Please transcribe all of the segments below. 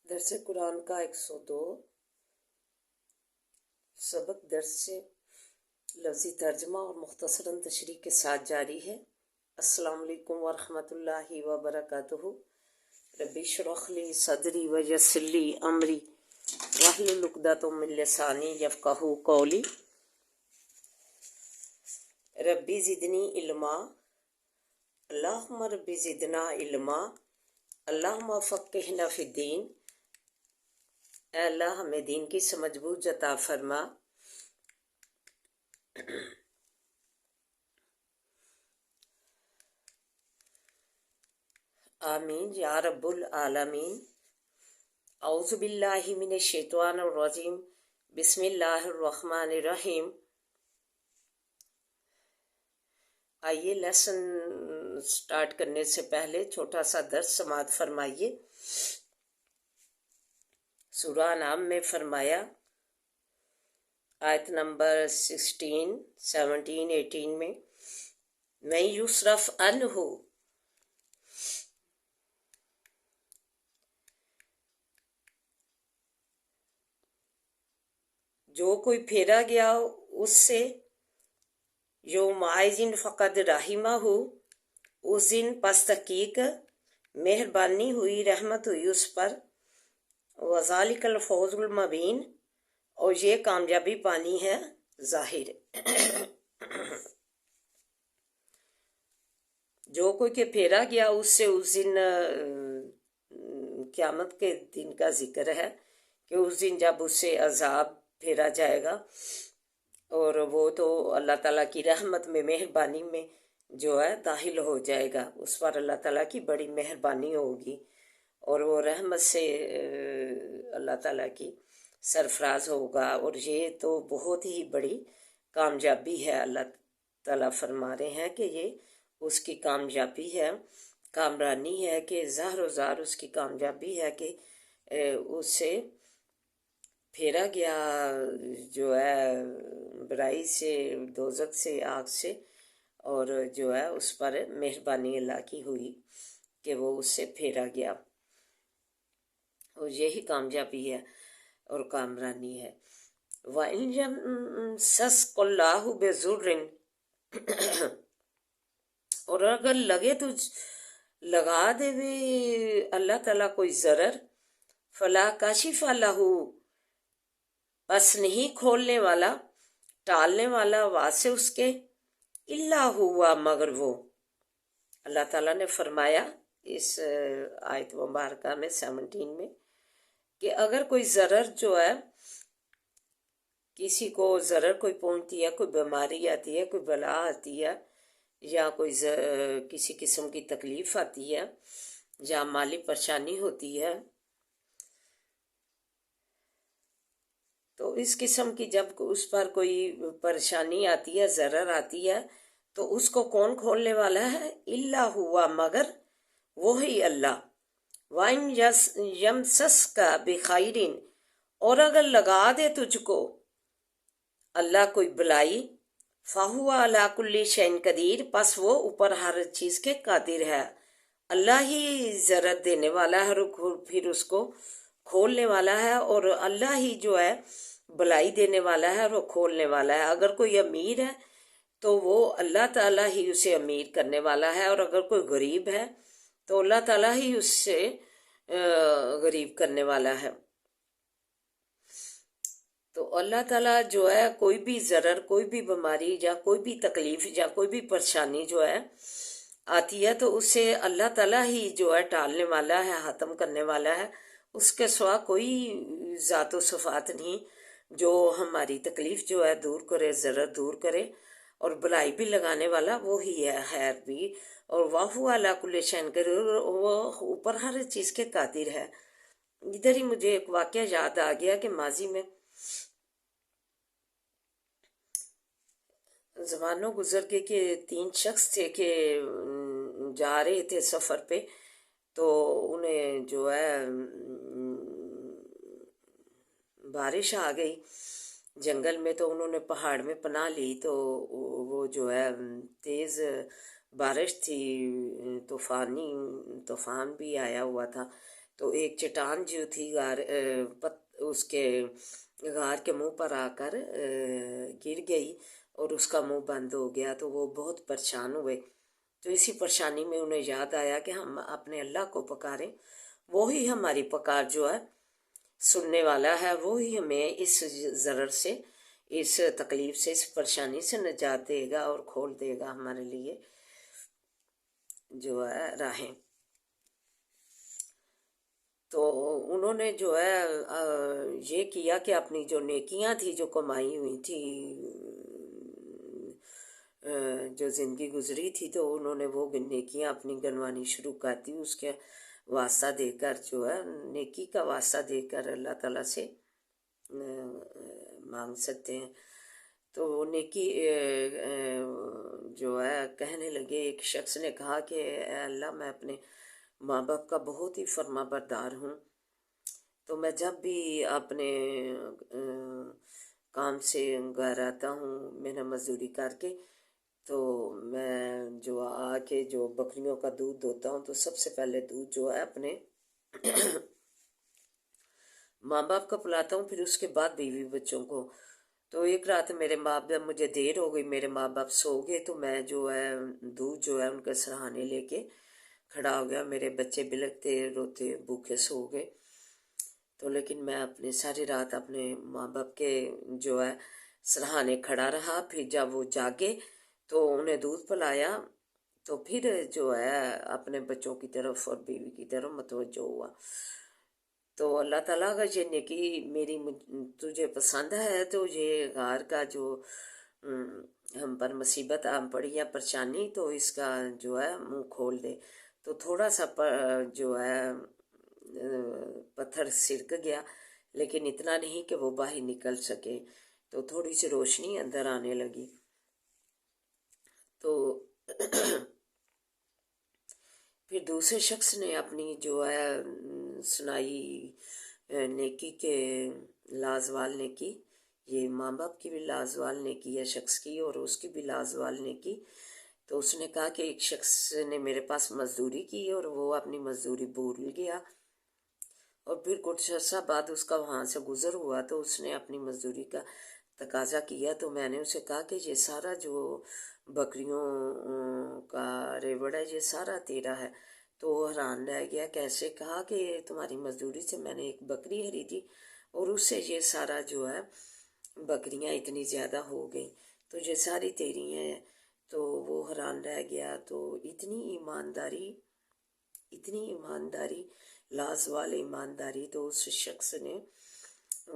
درس قرآن کا 102 سبق درس سے لفظی ترجمہ اور مختصراً تشریح کے ساتھ جاری ہے۔ السلام علیکم ورحمۃ اللہ وبرکاتہ۔ ربی اشرح لی صدری ویسر لی امری واحلل عقدۃ من لسانی یفقہوا قولی۔ ربی زدنی علما، اللہم ربی زدنا علما، اللہم فقہنا فی الدین۔ اے اللہ ہمیں دین کی سمجھ بوجھ عطا فرما۔ آمین یا رب العالمین۔ اعوذ باللہ من الشیطان الرجیم، بسم اللہ الرحمن الرحیم۔ آئیے لیسن سٹارٹ کرنے سے پہلے چھوٹا سا درس سماعت فرمائیے۔ سورہ انعام میں فرمایا آیت نمبر 16، 17، 18 میں میں یصرف عنہ، جو کوئی پھیرا گیا اس سے، یوم عائزن فقد رحمہ ہو، اس دن پس تحقیق مہربانی ہوئی، رحمت ہوئی اس پر، وذالک الفوز المبین، اور یہ کامیابی پانی ہے ظاہر۔ جو کوئی کہ پھیرا گیا اس سے، اس دن قیامت کے دن کا ذکر ہے کہ اس دن جب اس سے عذاب پھیرا جائے گا، اور وہ تو اللہ تعالیٰ کی رحمت میں، مہربانی میں جو ہے داخل ہو جائے گا، اس پر اللہ تعالیٰ کی بڑی مہربانی ہوگی، اور وہ رحمت سے اللہ تعالیٰ کی سرفراز ہوگا، اور یہ تو بہت ہی بڑی کامیابی ہے۔ اللہ تعالیٰ فرما رہے ہیں کہ یہ اس کی کامیابی ہے، کامرانی ہے، کہ ظاہر و ظاہر اس کی کامیابی ہے کہ اس سے پھیرا گیا جو ہے برائی سے، دوزخ سے، آگ سے، اور جو ہے اس پر مہربانی اللہ کی ہوئی کہ وہ اس سے پھیرا گیا، اور یہی کامیابی ہے اور کامرانی ہے۔ وَإِنْ يَمْسَسْكَ اللَّهُ بِضُرٍّ، اور اگر لگا دے اللہ تعالیٰ کوئی ضرر، فَلَا كَاشِفَ لَهُ، بس نہیں کھولنے والا، ٹالنے والا واسے اس کے، الا ہوا، مگر وہ۔ اللہ تعالیٰ نے فرمایا اس آیت مبارکہ میں 17 میں کہ اگر کوئی ضرر جو ہے، کسی کو ضرر کوئی پہنچتی ہے، کوئی بیماری آتی ہے، کوئی بلا آتی ہے، یا کوئی کسی قسم کی تکلیف آتی ہے، یا مالی پریشانی ہوتی ہے، تو اس قسم کی جب اس پر کوئی پریشانی آتی ہے، ضرر آتی ہے، تو اس کو کون کھولنے والا ہے؟ الا ہوا، مگر وہی اللہ۔ وَإِنْ يَمْسَسْكَ بِخَيْرٍ، اور اگر لگا دے تجھ کو اللہ کوئی بلائی، فَهُوَ عَلَىٰ كُلِّ شَيْءٍ قدیر، پس وہ اوپر ہر چیز کے قادر ہے۔ اللہ ہی ضرر دینے والا ہے اور پھر اس کو کھولنے والا ہے، اور اللہ ہی جو ہے بلائی دینے والا ہے اور وہ کھولنے والا ہے۔ اگر کوئی امیر ہے تو وہ اللہ تعالیٰ ہی اسے امیر کرنے والا ہے، اور اگر کوئی غریب ہے تو اللہ تعالیٰ ہی اس سے غریب کرنے والا ہے۔ تو اللہ تعالیٰ جو ہے کوئی بھی ضرر، کوئی بھی بیماری، یا کوئی بھی تکلیف، یا کوئی بھی پریشانی جو ہے آتی ہے، تو اسے اللہ تعالیٰ ہی جو ہے ٹالنے والا ہے، ختم کرنے والا ہے۔ اس کے سوا کوئی ذات و صفات نہیں جو ہماری تکلیف جو ہے دور کرے، ضرر دور کرے، اور بلائی بھی لگانے والا وہی ہے، خیر بھی، اور وَهُوَ عَلَىٰ كُلِّ شَيْءٍ قدیر، وہ اوپر ہر چیز کے قادر ہے۔ ادھر ہی مجھے ایک واقعہ یاد آ گیا کہ ماضی میں زمانوں گزر کے کہ 3 شخص تھے کہ جا رہے تھے سفر پہ، تو انہیں جو ہے بارش آ گئی جنگل میں، تو انہوں نے پہاڑ میں پناہ لی، تو وہ جو ہے تیز بارش تھی، طوفان بھی آیا ہوا تھا، تو ایک چٹان جو تھی اس کے غار کے منہ پر آ کر گر گئی اور اس کا منہ بند ہو گیا، تو وہ بہت پریشان ہوئے۔ تو اسی پریشانی میں انہیں یاد آیا کہ ہم اپنے اللہ کو پکاریں، وہی ہماری پکار جو ہے سننے والا ہے، وہی ہمیں اس ضرر سے، اس تکلیف سے، اس پریشانی سے نجات دے گا اور کھول دے گا ہمارے لیے جو ہے راہیں۔ تو انہوں نے جو ہے یہ کیا کہ اپنی جو نیکیاں تھی جو کمائی ہوئی تھی، جو زندگی گزری تھی، تو انہوں نے وہ نیکیاں اپنی گنوانی شروع کر دی، اس کے واسطہ دے کر جو ہے نیکی کا واسطہ دے کر اللہ تعالیٰ سے مانگ سکتے ہیں۔ تو وہ نیکی جو ہے کہنے لگے، ایک شخص نے کہا کہ اے اللہ، میں اپنے ماں باپ کا بہت ہی فرما بردار ہوں، تو میں جب بھی اپنے کام سے گھر آتا ہوں محنت مزدوری کر کے، تو میں جو آ کے جو بکریوں کا دودھ دوتا ہوں، تو سب سے پہلے دودھ جو ہے اپنے ماں باپ کا پلاتا ہوں، پھر اس کے بعد بیوی بچوں کو۔ تو ایک رات میرے ماں باپ، مجھے دیر ہو گئی، میرے ماں باپ سو گئے، تو میں جو ہے دودھ جو ہے ان کے سرہانے لے کے کھڑا ہو گیا، میرے بچے بلکتے روتے بھوکے سو گئے، تو لیکن میں اپنے ساری رات اپنے ماں باپ کے جو ہے سرہانے کھڑا رہا۔ پھر جب وہ جاگے تو انہیں دودھ پلایا، تو پھر جو ہے اپنے بچوں کی طرف اور بیوی کی طرف متوجہ ہوا۔ تو اللہ تعالیٰ کا یہ نیکی میری تجھے پسند ہے، تو یہ غار کا جو ہم پر مصیبت آ پڑی یا پریشانی، تو اس کا جو ہے منہ کھول دے۔ تو تھوڑا سا جو ہے پتھر سرک گیا، لیکن اتنا نہیں کہ وہ باہر نکل سکے، تو تھوڑی سی روشنی اندر آنے لگی۔ تو پھر دوسرے شخص نے اپنی جو ہے سنائی نیکی کے لازوال نیکی، یہ ماں باپ کی بھی لازوال نیکی ہے شخص کی، اور اس کی بھی لازوال نیکی۔ تو اس نے کہا کہ ایک شخص نے میرے پاس مزدوری کی اور وہ اپنی مزدوری بھول گیا، اور پھر کچھ عرصہ بعد اس کا وہاں سے گزر ہوا، تو اس نے اپنی مزدوری کا تقاضا کیا۔ تو میں نے اسے کہا کہ یہ سارا جو بکریوں کا ریوڑ ہے یہ سارا تیرا ہے۔ تو وہ حیران رہ گیا، کیسے؟ کہا کہ تمہاری مزدوری سے میں نے ایک بکری خریدی اور اس سے یہ سارا جو ہے بکریاں اتنی زیادہ ہو گئیں، تو یہ ساری تیری ہیں۔ تو وہ حیران رہ گیا۔ تو اتنی ایمانداری، لازوال ایمانداری، تو اس شخص نے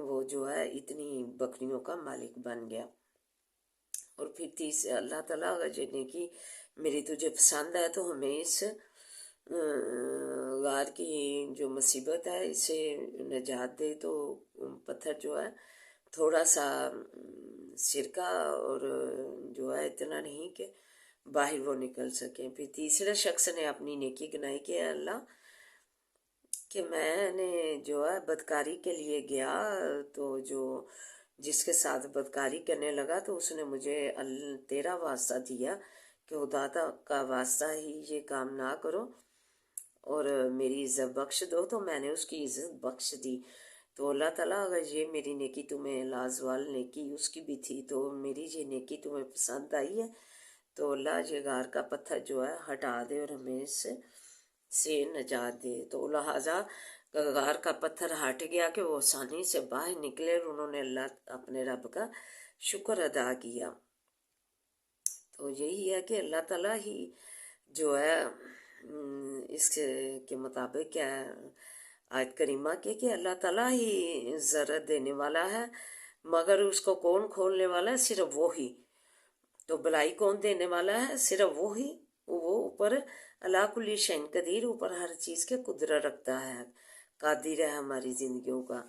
وہ جو ہے اتنی بکریوں کا مالک بن گیا۔ اور پھر اللہ تعالیٰ جنہیں کی میری تجھے پسند ہے، تو ہمیں اس غار کی جو مصیبت ہے اسے نجات دے۔ تو پتھر جو ہے تھوڑا سا سرکا، اور جو ہے اتنا نہیں کہ باہر وہ نکل سکیں۔ پھر تیسرے شخص نے اپنی نیکی گنائی کہ اللہ، کہ میں نے جو ہے بدکاری کے لیے گیا، تو جس کے ساتھ بدکاری کرنے لگا، تو اس نے مجھے تیرا واسطہ دیا کہ خدا کا واسطہ ہی یہ کام نہ کرو اور میری عزت بخش دو، تو میں نے اس کی عزت بخش دی۔ تو اللہ تعالیٰ، اگر یہ میری نیکی تمہیں لازوال نیکی اس کی بھی تھی، تو میری یہ نیکی تمہیں پسند آئی ہے، تو اللہ یہ غار کا پتھر جو ہے ہٹا دے اور ہمیں اس سے نجات دے۔ تو لہٰذا غار کا پتھر ہٹ گیا کہ وہ آسانی سے باہر نکلے، اور انہوں نے اللہ اپنے رب کا شکر ادا کیا۔ تو یہی ہے کہ اللہ تعالیٰ ہی جو ہے اس کے مطابق کیا ہے آیت کریمہ کے، کہ اللہ تعالیٰ ہی ضرورت دینے والا ہے، مگر اس کو کون کھولنے والا ہے؟ صرف وہی۔ تو بلائی کون دینے والا ہے؟ صرف وہی۔ وہ اوپر اللہ کل شیء قدیر، اوپر ہر چیز کے قدرت رکھتا ہے، قادر ہے ہماری زندگیوں کا۔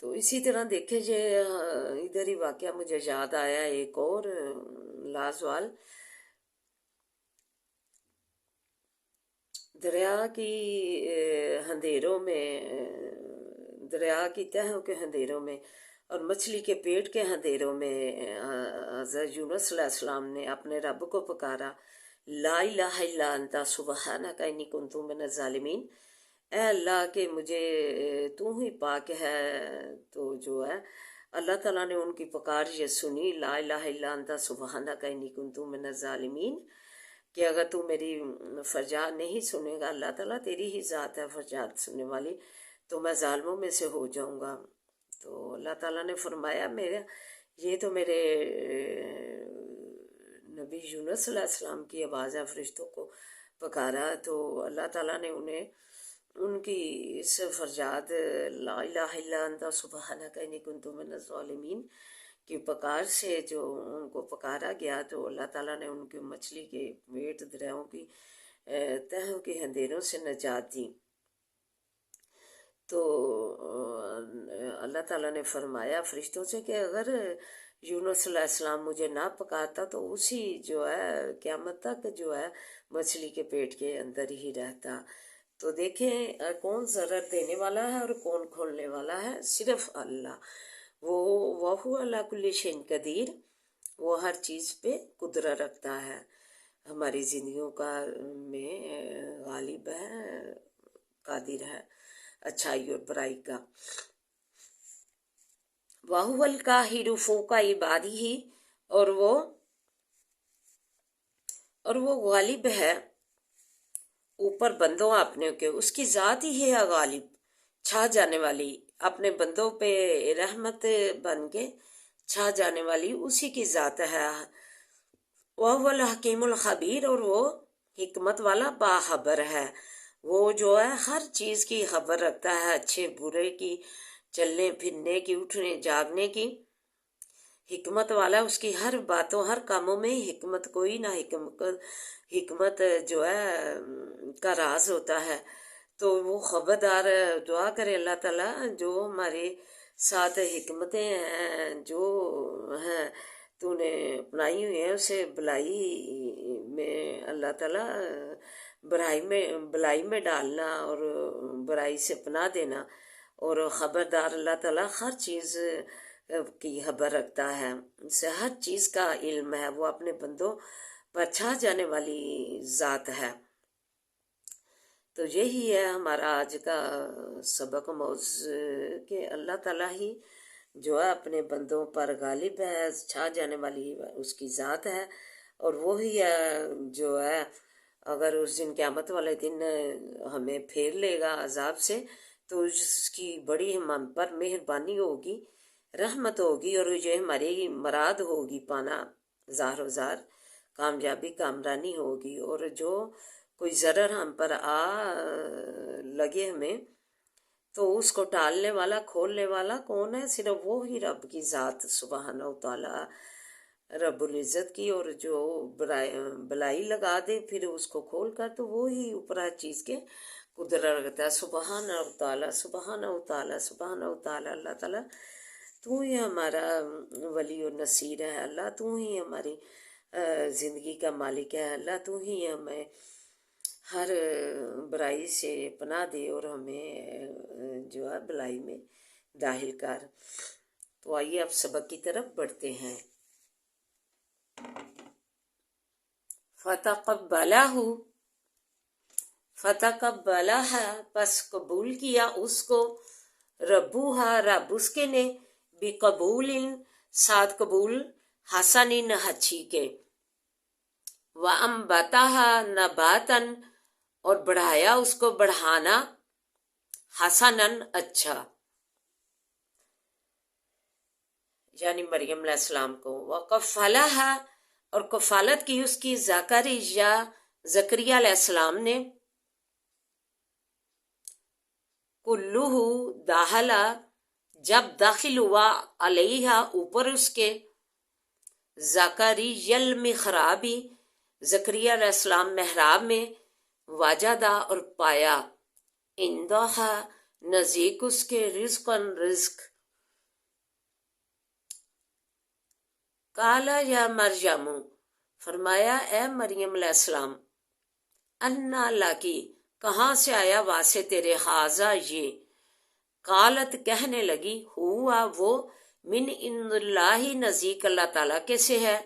تو اسی طرح دیکھیں ادھر ہی واقعہ مجھے یاد آیا ایک اور لازوال، دریا کی تہوں کے اندھیروں میں اور مچھلی کے پیٹ کے اندھیروں میں حضرت یونس علیہ السلام نے اپنے رب کو پکارا لا الہ الا انت سبحانک انی کنت من الظالمین، اے اللہ کہ مجھے تو ہی پاک ہے۔ تو جو ہے اللہ تعالیٰ نے ان کی پکار یہ سنی، لا الہ الا انت سبحانک انی کنت من الظالمین، کہ اگر تو میری فریاد نہیں سنے گا اللہ تعالیٰ، تیری ہی ذات ہے فریاد سننے والی، تو میں ظالموں میں سے ہو جاؤں گا۔ تو اللہ تعالیٰ نے فرمایا یہ تو میرے نبی یونس علیہ السلام کی آواز ہے، فرشتوں کو پکارا، تو اللہ تعالیٰ نے انہیں ان کی اس فریاد لا الہ الا انت سبحانک انی کنت من الظالمین کی پکار سے جو ان کو پکارا گیا، تو اللہ تعالیٰ نے ان کی مچھلی کے پیٹ دریاؤں کی تہوں کے اندھیروں سے نجات دی۔ تو اللہ تعالیٰ نے فرمایا فرشتوں سے کہ اگر یونس علیہ السلام مجھے نہ پکارتا تو اسی جو ہے قیامت تک جو ہے مچھلی کے پیٹ کے اندر ہی رہتا۔ تو دیکھیں کون ضرر دینے والا ہے اور کون کھولنے والا ہے، صرف اللہ۔ وہ علی کل شیء قدیر، وہ ہر چیز پہ قدرت رکھتا ہے، ہماری زندگیوں کا میں غالب ہے، قادر ہے اچھائی اور برائی کا۔ وَهُوَ الْقَاهِرُ فَوْقَ عِبَادِهِ، اور وہ غالب ہے اوپر بندوں اپنے کے، اس کی ذات ہی ہے غالب، چھا جانے والی، اپنے بندوں پہ رحمت بن کے چھا جانے والی اسی کی ذات ہے۔ وَهُوَ الْحَكِيمُ الْخَبِيرُ، اور وہ حکمت والا باخبر ہے، وہ جو ہے ہر چیز کی خبر رکھتا ہے، اچھے برے کی، چلنے پھرنے کی، اٹھنے جاگنے کی، حکمت والا، اس کی ہر باتوں ہر کاموں میں حکمت، کوئی نہ حکمت جو ہے کا راز ہوتا ہے۔ تو وہ خبردار، دعا کرے اللہ تعالیٰ جو ہمارے ساتھ حکمتیں ہیں جو ہیں تو نے اپنائی ہوئی ہیں، اسے بلائی میں اللہ تعالیٰ بلائی میں ڈالنا اور برائی سے پناہ دینا، اور خبردار اللہ تعالیٰ ہر چیز کی خبر رکھتا ہے، اسے ہر چیز کا علم ہے، وہ اپنے بندوں پر چھا جانے والی ذات ہے۔ تو یہی ہے ہمارا آج کا سبق موضوع کہ اللہ تعالیٰ ہی جو ہے اپنے بندوں پر غالب ہے، چھا جانے والی اس کی ذات ہے، اور وہی ہے جو ہے اگر اس دن قیامت والے دن ہمیں پھیر لے گا عذاب سے، تو اس کی بڑی ہم پر مہربانی ہوگی، رحمت ہوگی، اور یہ ہماری مراد ہوگی پانا، زار و زار کامیابی کامرانی ہوگی۔ اور جو کوئی ضرر ہم پر لگے ہمیں، تو اس کو ٹالنے والا کھولنے والا کون ہے؟ صرف وہی رب کی ذات سبحانہ و تعالیٰ رب العزت کی، اور جو بلائی لگا دے پھر اس کو کھول کر، تو وہی اوپر ہر چیز کے قدرت رکھتا ہے، سبحانہ و تعالیٰ سبحانہ و تعالیٰ سبحانہ و تعالیٰ۔ اللہ تعالیٰ تو ہی ہمارا ولی و نصیر ہے، اللہ تو ہی ہماری زندگی کا مالک ہے، اللہ تو ہی ہمیں ہر برائی سے پناہ دے اور ہمیں جو ہے بلائی میں داخل کر۔ تو آئیے اب سبق کی طرف بڑھتے ہیں۔ فتقبلہ پس قبول کیا اس کو، ربوہا رب اس کے نے، بقبول ساتھ قبول، حسن اچھی کے، وَأَنبَتَہا نباتن اور بڑھایا اس کو بڑھانا، حسناً اچھا، یعنی مریم علیہ السلام کو، وَقَفَّلَہا اور کفالت کی اس کی زکریا علیہ السلام نے، کلہ داخلہ جب داخل ہوا، علیہا اوپر اس کے، زکریا المحرابی زکریا علیہ السلام محراب میں، وجدہ اور پایا، اندہا نزدیک اس کے، رزق، قالا یا مریم فرمایا اے مریم علیہ السلام، انا لاکی کہاں سے آیا واسے تیرے، حاضہ یہ، قالت کہنے لگی، ہوا وہ، من عند اللہ نزدیک اللہ تعالیٰ کے سے ہے،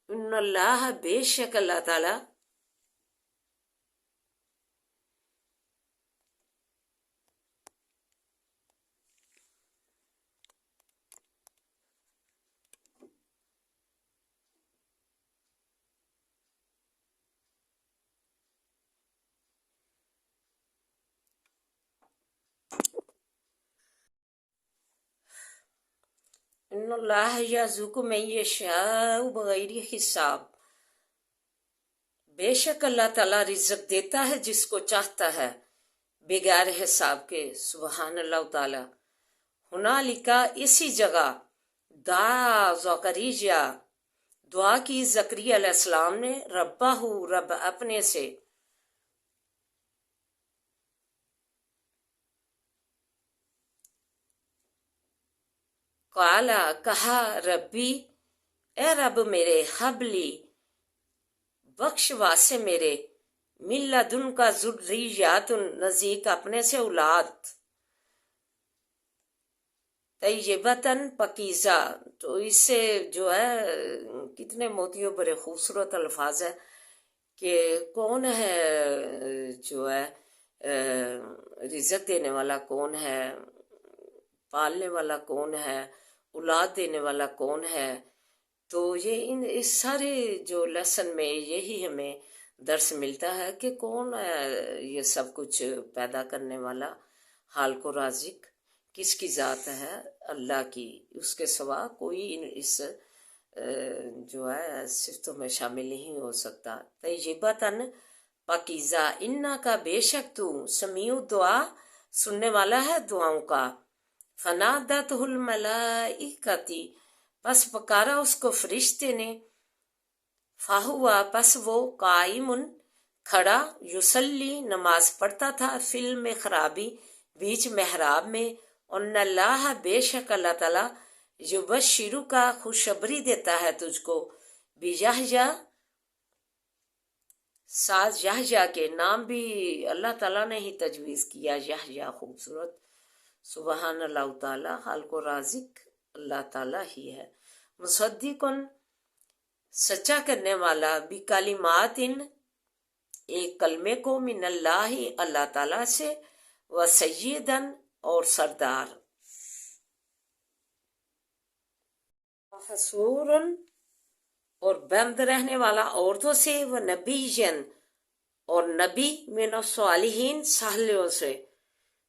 ان اللہ بے شک اللہ تعالیٰ، ان اللہ یرزق من یشاء بغیر حساب، بے شک اللہ تعالیٰ رزق دیتا ہے جس کو چاہتا ہے بغیر حساب کے۔ سبحان اللہ تعالیٰ۔ ہنالکا اسی جگہ دعا زکریا دعا کی زکریا علیہ السلام نے ربہ رب اپنے سے، قالا کہا ربی اے رب میرے، حبلی بخش واسے میرے، من لدن کا ذریات نزدیک اپنے سے اولاد، طیبتاً پاکیزہ۔ تو اس سے جو ہے کتنے موتیوں بڑے خوبصورت الفاظ ہے کہ کون ہے جو ہے رزق دینے والا، کون ہے پالنے والا، کون ہے اولاد دینے والا، کون ہے۔ تو یہ اس سارے جو لیسن میں یہی ہمیں درس ملتا ہے کہ کون ہے یہ سب کچھ پیدا کرنے والا، حال کو رازق کس کی ذات ہے؟ اللہ کی، اس کے سوا کوئی اس جو ہے صفتوں میں شامل نہیں ہو سکتا۔ طیبتاً پاکیزہ، انا کا بے شک تو سمیع دعا سننے والا ہے دعاؤں کا۔ فنادتہ الملائکتی، پس پکارا اس کو فرشتے نے، فہوا پس وہ قائم کھڑا، یصلی نماز پڑھتا تھا، فی المحرابی بیچ محراب میں، ان اللہ بے شک اللہ تعالیٰ یبشرو کا خوشخبری دیتا ہے تجھ کو، بیحییٰ ساتھ یحییٰ کے، نام بھی اللہ تعالیٰ نے ہی تجویز کیا یحییٰ، خوبصورت۔ سبحان اللہ تعالیٰ، خالق و رازق اللہ تعالیٰ ہی ہے۔ مصدقن سچا کرنے والا، بکلمات ایک کلمے کو، من اللہ اللہ تعالیٰ سے، و سیدن اور سردار، حصورن اور بند رہنے والا عورتوں سے، و نبیین اور نبی، من الصالحین صالحوں سے۔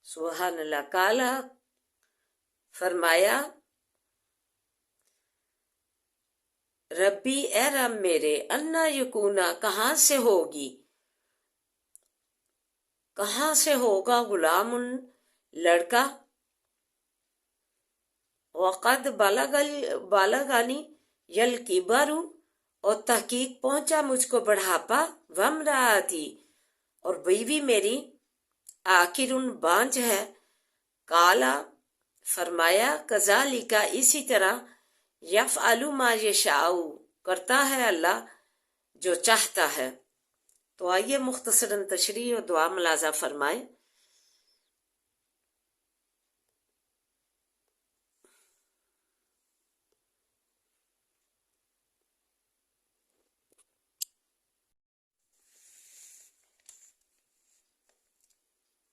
سبحان اللہ۔ کالا فرمایا ربی اے رب میرے، انا یکونا کہاں سے ہوگی، کہاں سے ہوگا، غلام لڑکا، وقد بالغنی الکبر اور تحقیق پہنچا مجھ کو بڑھاپا، وامرأتی اور بیوی میری عاقر بانجھ ہے۔ کالا فرمایا کذالک اسی طرح، یفعل ما یشاء کرتا ہے اللہ جو چاہتا ہے۔ تو آئیے مختصراً تشریح و دعا ملاحظہ فرمائیں۔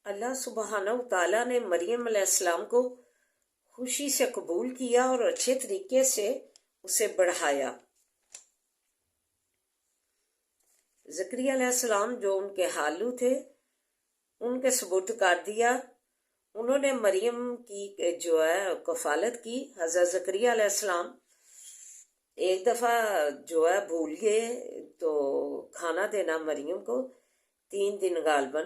اللہ سبحانہ تعالیٰ نے مریم علیہ السلام کو خوشی سے قبول کیا اور اچھے طریقے سے اسے بڑھایا۔ زکریا علیہ السلام جو ان کے حالو تھے ان کے سپرد کر دیا، انہوں نے مریم کی جو ہے کفالت کی۔ حضرت زکریا علیہ السلام ایک دفعہ جو ہے بھول گئے تو کھانا دینا مریم کو 3 دن غالباً،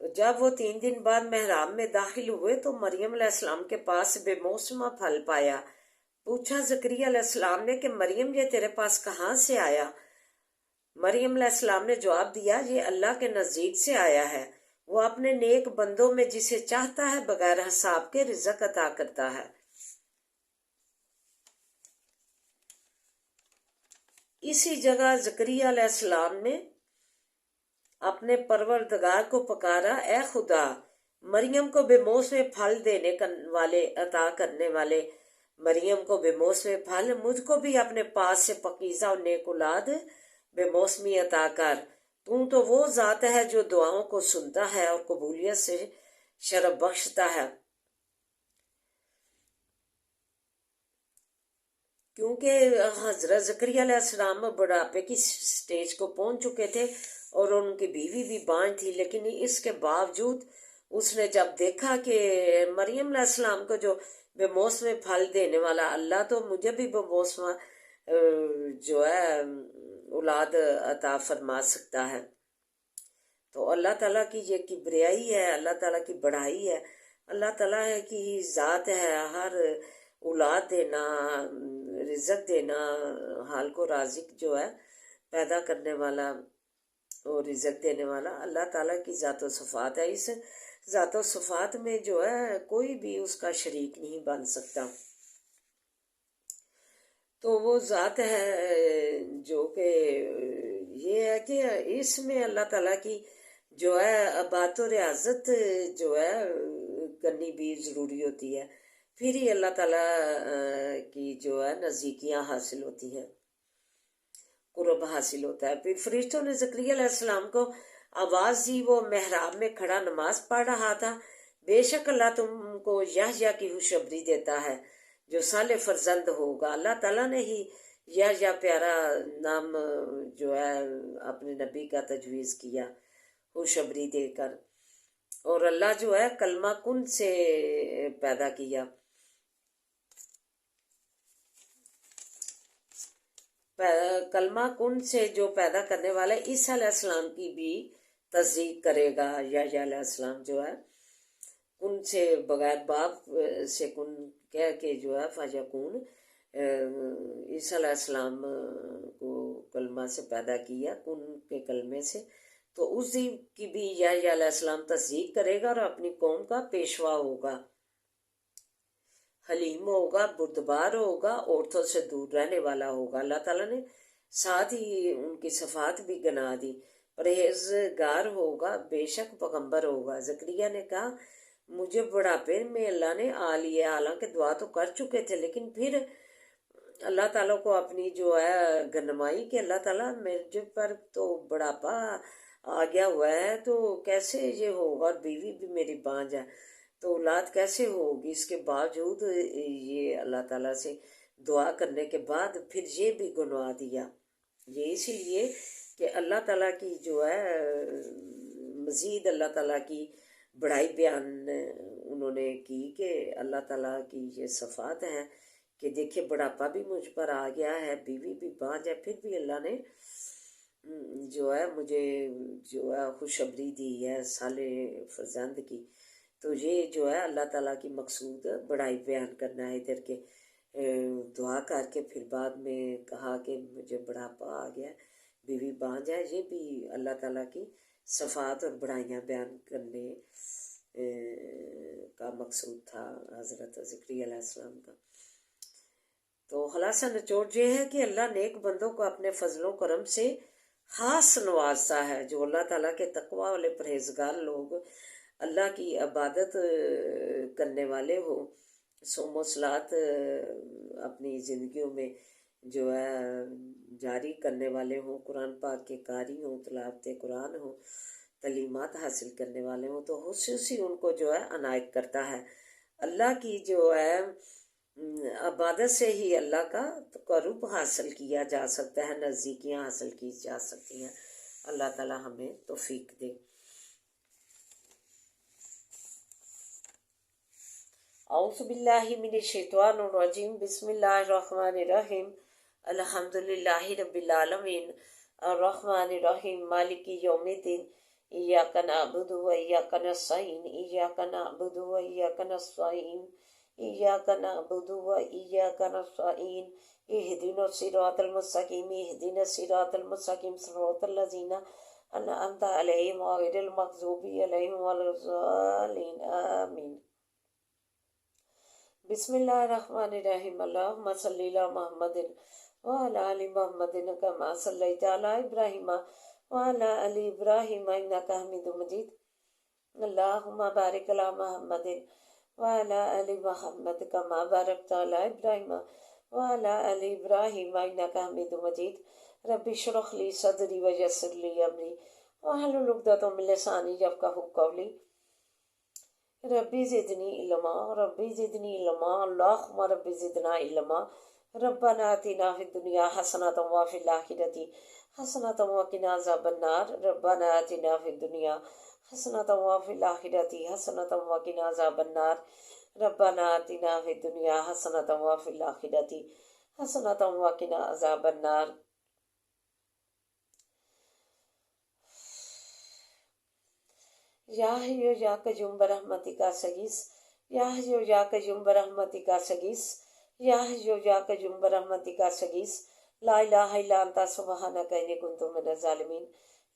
تو جب وہ 3 دن بعد محراب میں داخل ہوئے تو مریم علیہ السلام کے پاس بے موسمہ پھل پایا۔ پوچھا زکریا علیہ السلام نے کہ مریم یہ تیرے پاس کہاں سے آیا؟ مریم علیہ السلام نے جواب دیا یہ اللہ کے نزدیک سے آیا ہے، وہ اپنے نیک بندوں میں جسے چاہتا ہے بغیر حساب کے رزق عطا کرتا ہے۔ اسی جگہ زکریا علیہ السلام نے اپنے پروردگار کو پکارا، اے خدا، مریم کو بے موسم پھل دینے والے، عطا کرنے والے، مریم کو بے موسم پھل، مجھ کو بھی اپنے پاس سے پاکیزہ اور نیک اولاد بے موسمی عطا کر۔ تو وہ ذات ہے جو دعاؤں کو سنتا ہے اور قبولیت سے شرف بخشتا ہے۔ کیونکہ حضرت زکریا علیہ السلام بڑھاپے کی سٹیج کو پہنچ چکے تھے اور ان کی بیوی بھی بانجھ تھی، لیکن اس کے باوجود اس نے جب دیکھا کہ مریم علیہ السلام کو جو بے موسم پھل دینے والا اللہ تو مجھے بھی بے موسم جو ہے اولاد عطا فرما سکتا ہے۔ تو اللہ تعالیٰ کی یہ کبریائی ہے، اللہ تعالیٰ کی بڑائی ہے، اللہ تعالیٰ کی ذات ہے ہر اولاد دینا، رزق دینا، حال کو رازق جو ہے پیدا کرنے والا اور رزق دینے والا اللہ تعالیٰ کی ذات و صفات ہے۔ اس ذات و صفات میں جو ہے کوئی بھی اس کا شریک نہیں بن سکتا۔ تو وہ ذات ہے جو کہ یہ ہے کہ اس میں اللہ تعالیٰ کی جو ہے ابات و ریاضت جو ہے کرنی بھی ضروری ہوتی ہے، پھر ہی اللہ تعالیٰ کی جو ہے نزدیکیاں حاصل ہوتی ہیں، قرب حاصل ہوتا ہے۔ پھر فرشتوں نے زکریا علیہ السلام کو آواز دی، وہ محراب میں کھڑا نماز پڑھ رہا تھا، بے شک اللہ تم کو یحییٰ کی خوشخبری دیتا ہے جو صالح فرزند ہوگا۔ اللہ تعالیٰ نے ہی یحییٰ پیارا نام جو ہے اپنے نبی کا تجویز کیا خوشخبری دے کر، اور اللہ جو ہے کلمہ کن سے پیدا کیا۔ کلمہ کن سے جو پیدا کرنے والا عیسیٰ علیہ السلام کی بھی تصدیق کرے گا۔ یحییٰ علیہ السلام جو ہے کن سے بغیر باپ سے کن کہہ کے جو ہے فیکون عیسیٰ علیہ السلام کو کلمہ سے پیدا کیا، کن کے کلمے سے، تو اس کی بھی یحییٰ علیہ السلام تصدیق کرے گا اور اپنی قوم کا پیشوا ہوگا، حلیم ہوگا، بردبار ہوگا، عورتوں سے دور رہنے والا ہوگا۔ اللہ تعالیٰ نے ساتھ ہی ان کی صفات بھی گنا دی، پرہیزگار ہوگا، بے شک پیغمبر ہوگا۔ زکریا نے کہا مجھے بڑھاپے میں اللہ نے آ لیا، حالانکہ دعا تو کر چکے تھے، لیکن پھر اللہ تعالیٰ کو اپنی جو ہے گنمائی کہ اللہ تعالیٰ میرے پر تو بڑھاپا آ گیا ہوا ہے، تو کیسے یہ ہوگا، اور بیوی بھی میری بانجھ ہے، تو اولاد کیسے ہوگی۔ اس کے باوجود یہ اللہ تعالیٰ سے دعا کرنے کے بعد پھر یہ بھی گنوا دیا، یہ اسی لیے کہ اللہ تعالیٰ کی جو ہے مزید اللہ تعالیٰ کی بڑائی بیان انہوں نے کی کہ اللہ تعالیٰ کی یہ صفات ہیں کہ دیکھیں بڑھاپا بھی مجھ پر آ گیا ہے، بیوی بھی بانجھ ہے، پھر بھی اللہ نے جو ہے مجھے جو ہے خوشخبری دی ہے صالح فرزند کی۔ تو یہ جو ہے اللہ تعالیٰ کی مقصود بڑائی بیان کرنا ہے ادھر کے دعا کر کے پھر بعد میں کہا کہ مجھے بڑھاپا آ گیا، بیوی بانجھ ہے، یہ بھی اللہ تعالیٰ کی صفات اور بڑائیاں بیان کرنے کا مقصود تھا حضرت زکریا علیہ السلام کا۔ تو خلاصہ نچوڑ یہ ہے کہ اللہ نیک بندوں کو اپنے فضل و کرم سے خاص نوازتا ہے، جو اللہ تعالیٰ کے تقوی والے پرہیزگار لوگ اللہ کی عبادت کرنے والے ہو، صوم و صلات اپنی زندگیوں میں جو ہے جاری کرنے والے ہوں، قرآن پاک کے قاری ہوں، تلاوت قرآن ہوں، تعلیمات حاصل کرنے والے ہوں، تو خصوصی ان کو جو ہے عنایت کرتا ہے۔ اللہ کی جو ہے عبادت سے ہی اللہ کا قرب حاصل کیا جا سکتا ہے، نزدیکیاں حاصل کی جا سکتی ہیں۔ اللہ تعالیٰ ہمیں توفیق دے۔ اعوذ باللہ من الشیطان الرجیم، بسم اللہ الرحمن الرحیم، الحمدللہ رب العالمین، الرحمن الرحیم، مالک یوم الدین، ایاک نعبد و ایاک نستعین، ایاک نعبد و ایاک نستعین، ایاک نعبد و ایاک نستعین، اہدنا الصراط المستقیم، اہدنا الصراط المستقیم، صراط الذین انعمت علیہم غیر المغضوب علیہم ولا الضالین، آمین۔ بسم اللہ الرحمن الرحیم، اللہم صلی علی محمد وعلی آل محمد کما صلیت علی ابراہیم وعلی آل ابراہیم انک حمید مجید، اللہم بارک علی محمد وعلی آل محمد کما بارکت علی ابراہیم وعلی آل ابراہیم انک حمید مجید، رب اشرح لی صدری ویسر لی امری واحلل عقدۃ من لسانی یفقہوا قولی، ربی زدنی علما، ربی زدنی علما، اللہم ربی زدنا علما، ربنا آتنا فی الدنیا حسنۃ وفی الآخرۃ حسنۃ وقنا عذاب النار، ربنا آتنا فی الدنیا حسنۃ وفی الآخرۃ حسنۃ وقنا عذاب النار، ربنا آتنا فی الدنیا حسنۃ وفی الآخرۃ حسنۃ وقنا عذاب النار۔ یا حی یا قیوم برحمتک استغیث، یا حی یا قیوم برحمتک استغیث، یا حی یا قیوم برحمتک استغیث، لا الہ الا انت سبحانک انی کنت من الظالمین،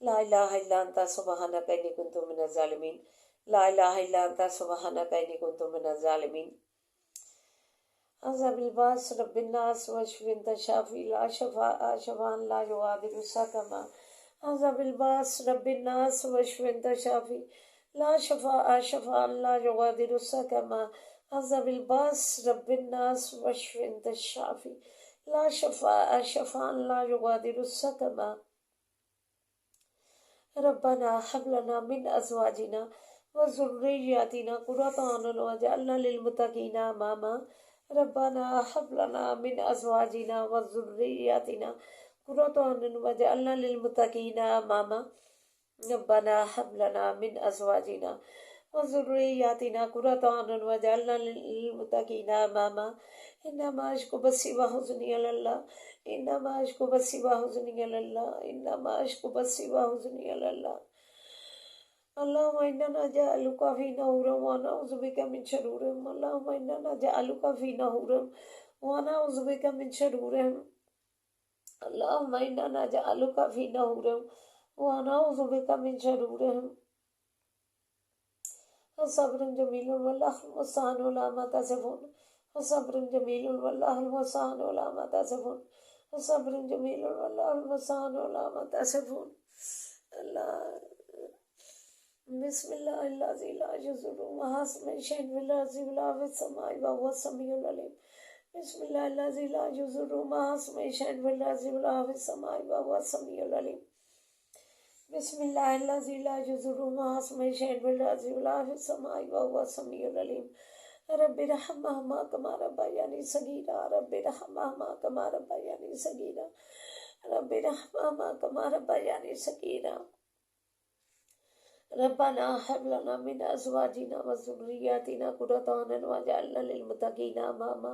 لا الہ الا انت سبحانک انی کنت من الظالمین، لا الہ الا انت سبحانک انی کنت من الظالمین۔ عذاب الباس رب الناس واشف انت شافی لا شفاء شفاء لا یغادر سقما، عذاب الباس رب الناس واشف انت شافی لا شفاء شفاء لا یغادر سقما، عذاب الباس رب الناس واشف انت شافی لا شفاء شفاء لا یغادر سقما۔ ربنا هب لنا من ازواجنا وذرياتنا قرة اعين واجعلنا للمتقين اماما، ربنا هب لنا من ازواجنا وذرياتنا قرة اعين واجعلنا للمتقين اماما، ربنا هب لنا من ازواجنا وذرياتنا قرة اعين واجعلنا للمتقين اماما، انما اشكو بثي وحزني الى الله، انما اشكو بثي وحزني الى الله، انما اشكو بثي وحزني الى الله۔ اللهم انا نجعلك في نحورهم ونعوذ بك من شرورهم، اللهم انا نجعلك في نحورهم ونعوذ بك من شرورهم، اللهم انا نجعلك في نحورهم ونعوذ بك من شرورهم۔ صبر جمیل واللہ المستعان علی ما تصفون، صبر جمیل واللہ المستعان علی ما تصفون، صبر جمیل واللہ المستعان علی ما تصفون۔ اللہ بسم اللہ الذی لا یضر مع اسمہ شیء فی الارض ولا فی السماء وهو السمیع العلیم، بسم اللہ الذی لا یضر مع اسمہ شیء فی الارض ولا فی السماء وهو السمیع العلیم، بسم اللہ الذی لا یضر مع اسمہ شیء فی الارض ولا فی السماء وهو السمیع العلیم۔ رب ارحمہما کما ربیانی صغیرا، رب ارحمہما کما ربیانی صغیرا، رب ارحمہما کما ربیانی صغیرا۔ ربنا هب لنا من ازواجنا وذرياتنا قرة اعين واجعلنا للمتقين اماما،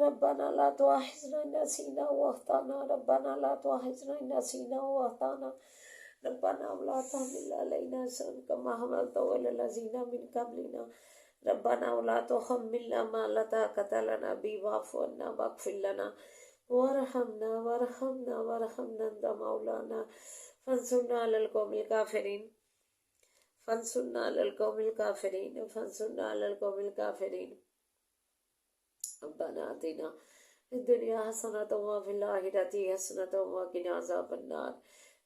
ربنا لا تؤاخذنا ان نسينا واخطأنا، ربنا لا تؤاخذنا ان نسينا واخطأنا، ربنا ولا تحمل علينا إصرا كما حملته على الذين من قبلنا، ربنا ولا تحملنا ما لا طاقة لنا به واعف عنا واغفر لنا وارحمنا وارحمنا وارحمنا انت مولانا فانصرنا على القوم الكافرين، فانصرنا على القوم الكافرين، فانصرنا على القوم الكافرين۔ ربنا آتنا في الدنيا حسنة وفي الآخرة حسنة وقنا عذاب النار،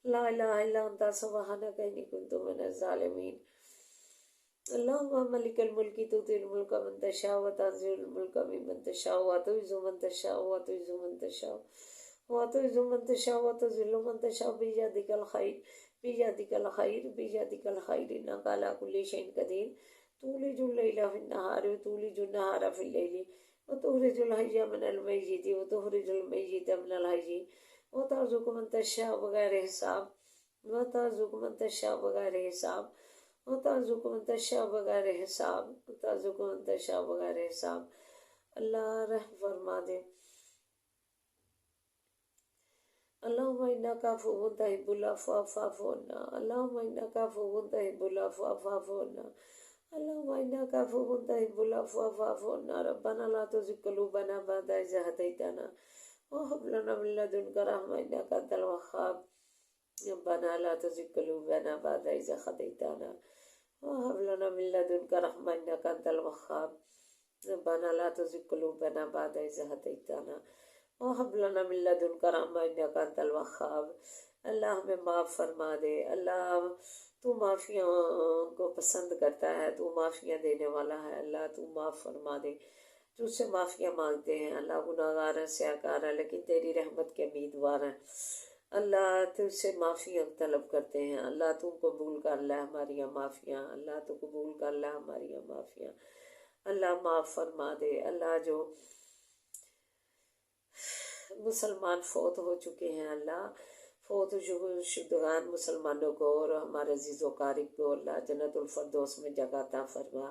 لا إله إلا أنت سبحانك إني كنت من الظالمين۔ اللهم ملك الملك تؤتي الملك من تشاء وتنزع الملك ممن تشاء وتعز من تشاء وتعز من تشاء وتعز من تشاء وتذل من تشاء بيدك الخير بيدك الخير بيدك الخير إنك على كل شيء قدير، تولج الليل في النهار وتولج النهار في الليل وتخرج الحي من الميت وتخرج الميت من الحي وترزق من تشاء بغير حساب وترزق من تشاء بغير حساب وترزق من تشاء بغير حساب وترزق من تشاء بغير حساب۔ اللہ رحم فرما دے۔ اللهم إنك عفو تحب العفو فاعف عنا، اللهم إنك عفو تحب العفو فاعف عنا، اللهم إنك عفو تحب العفو فاعف عنا۔ ربنا لا تزغ قلوبنا بعد إذ هديتنا وهب لنا من لدنك رحمة إنك أنت الوهاب، ربنا لا تزغ قلوبنا بعد إذ هديتنا وهب لنا من لدنك رحمة إنك أنت الوهاب، ربنا لا تزغ قلوبنا بعد إذ هديتنا وهب لنا من لدنك رحمة إنك أنت الوهاب۔ اللہ ہمیں معاف فرما دے۔ اللہ تو معافیاں کو پسند کرتا ہے، تو معافیاں دینے والا ہے۔ اللہ تو معاف فرما دے۔ تجھ سے معافیاں مانگتے ہیں اللہ، گناہ گار ہیں، سیاکار ہیں، لیکن تیری رحمت کے امیدوار ہیں۔ اللہ تجھ سے معافیاں طلب کرتے ہیں۔ اللہ تو قبول کر لے ہماری معافیاں، اللہ تو قبول کر لے ہماری معافیاں۔ اللہ معاف فرما دے۔ اللہ جو مسلمان فوت ہو چکے ہیں، اللہ فوت شدگان مسلمانوں کو اور ہمارے عزیز و قارب کو اللہ جنت الفردوس میں جگہ عطا فرما۔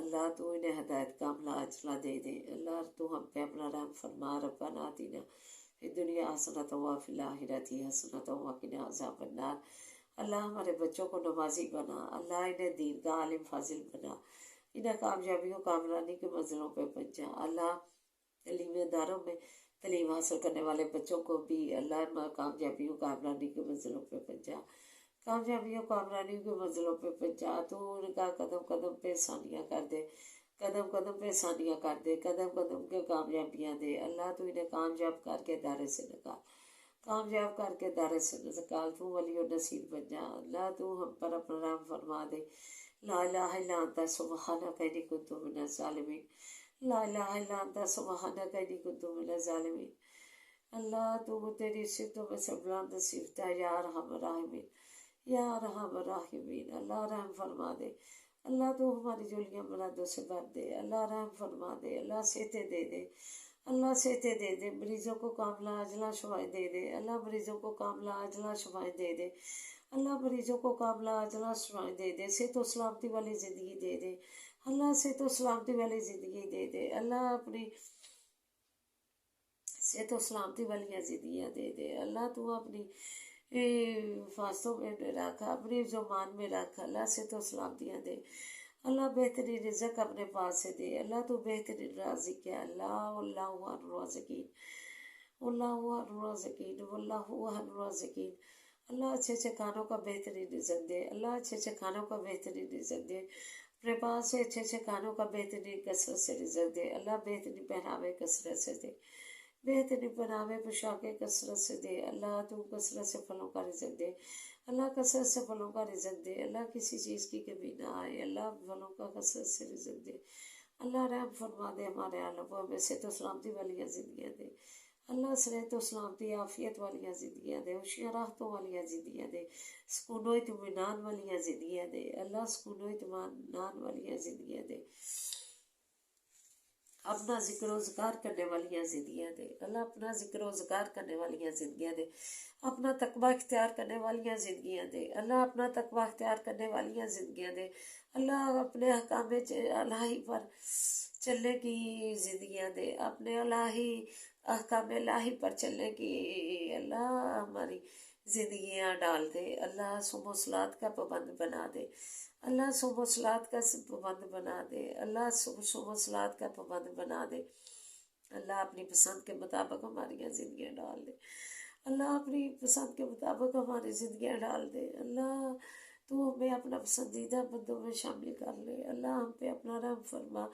اللہ تو انہیں ہدایت کا عملہ اجلا دے دے. اللہ تو ہم پہ اپنا رحم فرما. ربنا آتنا فی الدنیا حسنۃ وفی الآخرۃ حسنۃ وقنا عذاب النار. اللہ ہمارے بچوں کو نمازی بنا. اللہ انہیں دین کا عالم فاضل بنا. انہیں کامیابیوں کامرانی کے منزلوں پہ پہنچا. اللہ تعلیم اداروں میں تعلیم حاصل کرنے والے بچوں کو بھی اللہ کامیابیوں کامرانی کے منزلوں پہ پہنچا. کامیابیوں کامرانیوں کے منزلوں پہ پہنچا. تو ان کا قدم قدم پہ آسانیاں کر دے. قدم قدم پہ آسانیاں کر دے. قدم قدم کے کامیابیاں دے. اللہ تو انہیں کامیاب کر کے دائرے سے نکال. کامیاب کر کے دائرے سے نکال. تو ولی و نصیر بن جا. اللہ تو ہم پر اپنا رحم فرما دے. لا الہ الا انت سبحانک انی کنت من الظالمین. لا الہ الا انت سبحانک انی کنت من الظالمین. اللہ تو تیری صفتوں میں سے بلند صفت ہے یا ارحم الراحمین. یا ارحم الراحمین. اللہ رحم فرما دے. اللہ تو ہماری جولیاں مرادوں سے بھر دے. اللہ رحم فرما دے. اللہ صحتیں دے دے. اللہ صحتیں دے دے. مریضوں کو کاملہ عاجلہ شفائیں دے دے. اللہ مریضوں کو کاملہ عاجلہ شفائیں دے دے. اللہ مریضوں کو کاملہ عاجلہ شفائیں دے دے. صحت و سلامتی والی زندگی دے دے. اللہ صحت و سلامتی والی زندگی دے دے. اللہ اپنی صحت و سلامتی والی زندگیاں دے دے. اللہ تو اپنی فاصلوں میں رکھ. اپنی زبان میں رکھ. اللہ صحت و سلامتیاں دے. اللہ بہترین رزق اپنے پاس سے دے. اللہ تو بہترین رازق ہے. اللہ اللہ الرازقین. اللہ الرازقین. اللہ الرازقین. اللہ اچھے اچھے کھانوں کا بہترین رزق دے. اللہ اچھے اچھے کھانوں کا بہترین رزق دے. اپنے پاس سے اچھے اچھے کھانوں کا بہترین کثرت سے رزق دے. اللہ بہترین پہناوے کثرت سے دے. بہترین پہناوے پوشاکیں کثرت سے دے. اللہ تو کثرت سے پھلوں کا رزق دے. اللہ کثرت سے پھلوں کا رزق دے. اللہ کسی چیز کی کمی نہ آئے. اللہ پھلوں کا کثرت سے رزق دے. اللہ رحم فرما دے. ہمارے عالم کو ہمیں صحت و سلامتی والی زندگیاں دے. اللہ صحت و سلامتی عافیت والی زندگیاں دے. خوشیاں راحتوں والی زندگیاں دے. سکون و اطمینان والی زندگیاں دے. اللہ سکون و اطمینان والی زندگیاں دے. اپنا ذکر و ذکار کرنے والی زندگیاں دے. اللہ اپنا ذکر و ذکار کرنے والی زندگیاں دے. اپنا تقوی اختیار کرنے والی زندگیاں دے. اللہ اپنا تقوی اختیار کرنے والی زندگیاں دے. اللہ اپنے احکام الہی پر چلنے کی زندگیاں دے. اپنے الہی احکام الہی پر چلنے کی اللہ ہماری زندگیاں ڈال دے. اللہ صوم و صلات کا پابند بنا دے. اللہ صوم و صلات کا پابند بنا دے. اللہ صوم و صلات کا پابند بنا دے. اللہ اپنی پسند کے مطابق ہماری زندگیاں ڈال دے. اللہ اپنی پسند کے مطابق ہماری زندگیاں ڈال دے. اللہ تو ہمیں اپنا پسندیدہ بندوں میں شامل کر لے. اللہ ہم پہ اپنا رحم فرما.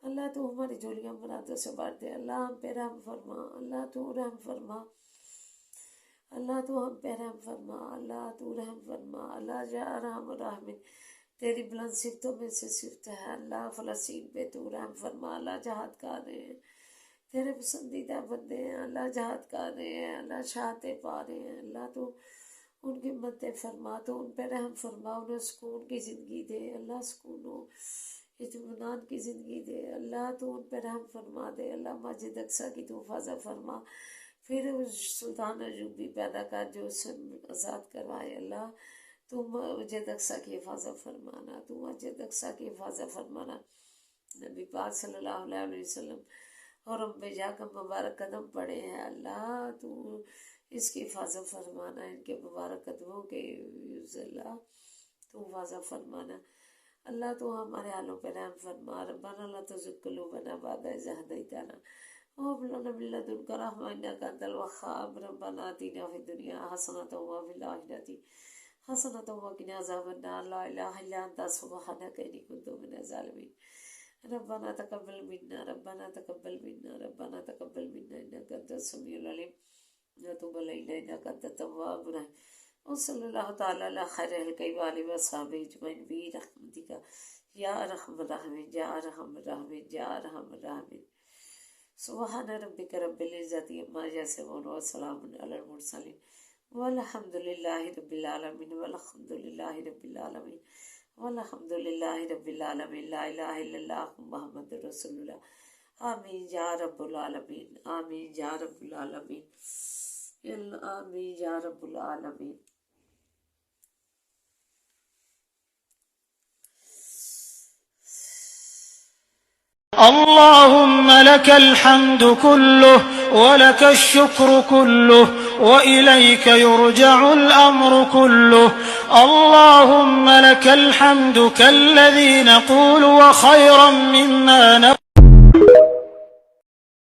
اللہ تو ہماری جولیاں مرادوں سے بھر دے. اللہ ہم پہ رحم فرما. اللہ تو رحم فرما. اللہ تو ہم پہ رحم فرما. اللہ تو رحم فرما. اللہ یا ارحم الراحمین. تیری بلند صفتوں میں سے صفت ہے. اللہ فلسطین پہ تو رحم فرما. اللہ جہاد کر رہے ہیں تیرے پسندیدہ بندے ہیں. اللہ جہاد کر رہے ہیں. اللہ شہادتیں پا رہے ہیں. اللہ تو ان کی مدد فرما. تو ان پہ رحم فرما. انہیں سکون کی زندگی دے. اللہ سکون و اطمینان کی زندگی دے. اللہ تو ان پہ رحم فرما دے. اللہ مسجد اقصی کی تو حفاظت فرما. پھر سلطان ایوبی پیدا کر جو اسے آزاد کروائے. اللہ تو مسجد اقصی کی حفاظت فرمانا. تو مسجد اقصی کی حفاظت فرمانا. نبی پاک صلی اللہ علیہ وسلم اور انبیاء کا مبارک قدم پڑے ہیں. اللہ تو اس کی حفاظت فرمانا. ان کے مبارک قدموں کے اللہ تو حفاظت فرمانا. اللہ تو ہمارے حالوں پہ رحم فرما. ربنا لا تزغ قلوبنا بعد إذ هديتنا وهب لنا من لدنك رحمة إنك أنت الوهاب. ربنا آتنا في الدنيا حسنة وفي الآخرة حسنة وقنا عذاب النار. لا إله إلا أنت سبحانك إني كنت من الظالمين. ربنا تقبل منا. ربنا تقبل منا. ربنا تقبل منا إنك أنت السميع العليم وتب علينا إنك أنت التواب الرحيم. وصلی اللہ تعالیٰ علی خیر خلقہ وآلہ وصحبہ اجمعین برحمتک یا ارحم الراحمین. یا ارحم الراحمین. یا ارحم الراحمین. سبحان ربک رب العزت عما یصفون وسلام علی المرسلین والحمد للہ رب العالمین. والحمد للہ رب العالمین. والحمد للہ رب العالمین. لا الہ الا اللہ محمد رسول اللہ. آمین یا رب العالمین. آمین یا رب العالمین. آمین یا رب العالمین. اللهم لك الحمد كله ولك الشكر كله وإليك يرجع الأمر كله. اللهم لك الحمد كالذي نقول وخيرا مما نقول